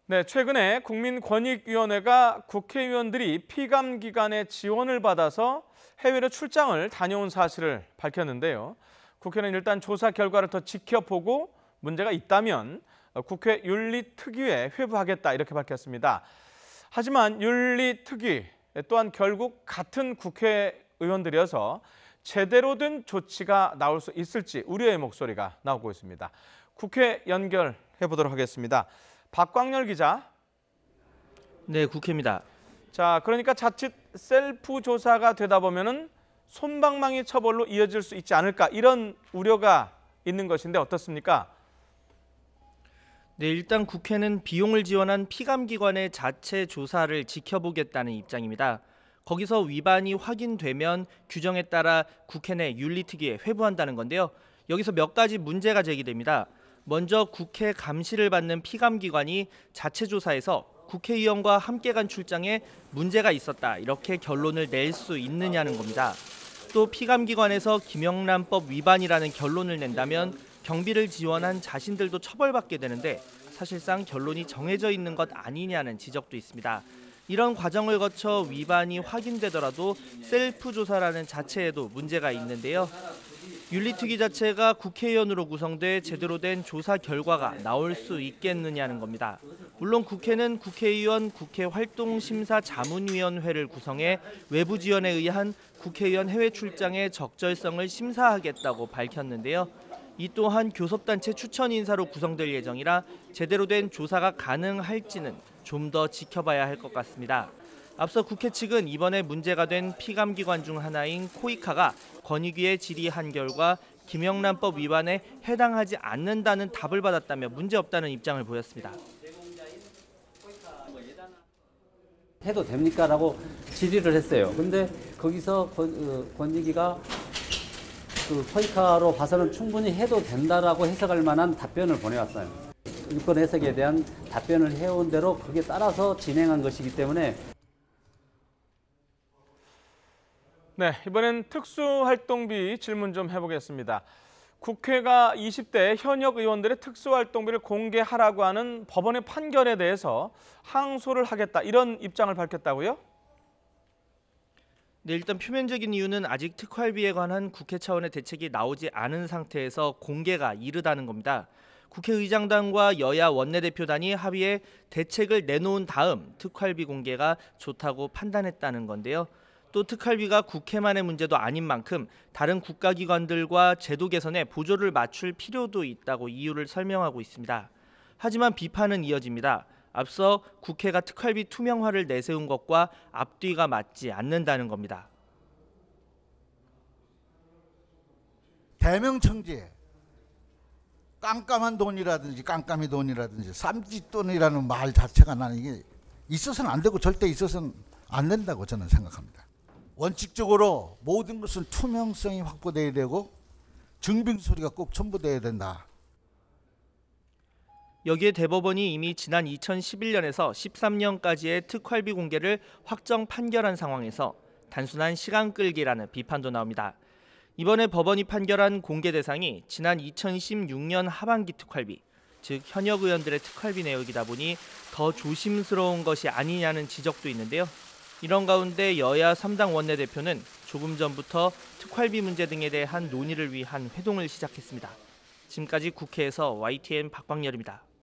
네, 최근에 국민권익위원회가 국회의원들이 피감기관의 지원을 받아서 해외로 출장을 다녀온 사실을 밝혔는데요. 국회는 일단 조사 결과를 더 지켜보고 문제가 있다면 국회 윤리특위에 회부하겠다 이렇게 밝혔습니다. 하지만 윤리특위 또한 결국 같은 국회의원들이어서 제대로 된 조치가 나올 수 있을지 우려의 목소리가 나오고 있습니다. 국회 연결해 보도록 하겠습니다. 박광렬 기자. 네, 국회입니다. 자, 그러니까 자칫 셀프 조사가 되다 보면은 솜방망이 처벌로 이어질 수 있지 않을까 이런 우려가 있는 것인데 어떻습니까? 네, 일단 국회는 비용을 지원한 피감기관의 자체 조사를 지켜보겠다는 입장입니다. 거기서 위반이 확인되면 규정에 따라 국회 내 윤리특위에 회부한다는 건데요. 여기서 몇 가지 문제가 제기됩니다. 먼저 국회 감시를 받는 피감기관이 자체 조사에서 국회의원과 함께 간 출장에 문제가 있었다 이렇게 결론을 낼 수 있느냐는 겁니다. 또 피감기관에서 김영란법 위반이라는 결론을 낸다면 경비를 지원한 자신들도 처벌받게 되는데 사실상 결론이 정해져 있는 것 아니냐는 지적도 있습니다. 이런 과정을 거쳐 위반이 확인되더라도 셀프 조사라는 자체에도 문제가 있는데요. 윤리특위 자체가 국회의원으로 구성돼 제대로 된 조사 결과가 나올 수 있겠느냐는 겁니다. 물론 국회는 국회의원 국회활동심사자문위원회를 구성해 외부 지원에 의한 국회의원 해외 출장의 적절성을 심사하겠다고 밝혔는데요. 이 또한 교섭단체 추천 인사로 구성될 예정이라 제대로 된 조사가 가능할지는 좀 더 지켜봐야 할 것 같습니다. 앞서 국회 측은 이번에 문제가 된 피감기관 중 하나인 코이카가 권익위에 질의한 결과 김영란법 위반에 해당하지 않는다는 답을 받았다며 문제없다는 입장을 보였습니다. 해도 됩니까? 라고 질의를 했어요. 근데 거기서 권익위가 코이카로 봐서는 충분히 해도 된다라고 해석할 만한 답변을 보내왔어요. 유권 해석에 대한 답변을 해온 대로 그게 따라서 진행한 것이기 때문에 네, 이번엔 특수활동비 질문 좀 해보겠습니다. 국회가 20대 현역 의원들의 특수활동비를 공개하라고 하는 법원의 판결에 대해서 항소를 하겠다 이런 입장을 밝혔다고요? 네, 일단 표면적인 이유는 아직 특활비에 관한 국회 차원의 대책이 나오지 않은 상태에서 공개가 이르다는 겁니다. 국회의장단과 여야 원내대표단이 합의해 대책을 내놓은 다음 특활비 공개가 좋다고 판단했다는 건데요. 또 특활비가 국회만의 문제도 아닌 만큼 다른 국가기관들과 제도 개선에 보조를 맞출 필요도 있다고 이유를 설명하고 있습니다. 하지만 비판은 이어집니다. 앞서 국회가 특활비 투명화를 내세운 것과 앞뒤가 맞지 않는다는 겁니다. 대명청지에 깜깜한 돈이라든지 깜깜이 돈이라든지 쌈짓돈이라는 말 자체가 나는 이게 있어서는 안 되고 절대 있어서는 안 된다고 저는 생각합니다. 원칙적으로 모든 것은 투명성이 확보돼야 되고 증빙서류가 꼭 첨부돼야 된다. 여기에 대법원이 이미 지난 2011년에서 13년까지의 특활비 공개를 확정 판결한 상황에서 단순한 시간 끌기라는 비판도 나옵니다. 이번에 법원이 판결한 공개 대상이 지난 2016년 하반기 특활비, 즉 현역 의원들의 특활비 내역이다 보니 더 조심스러운 것이 아니냐는 지적도 있는데요. 이런 가운데 여야 3당 원내대표는 조금 전부터 특활비 문제 등에 대한 논의를 위한 회동을 시작했습니다. 지금까지 국회에서 YTN 박광렬입니다.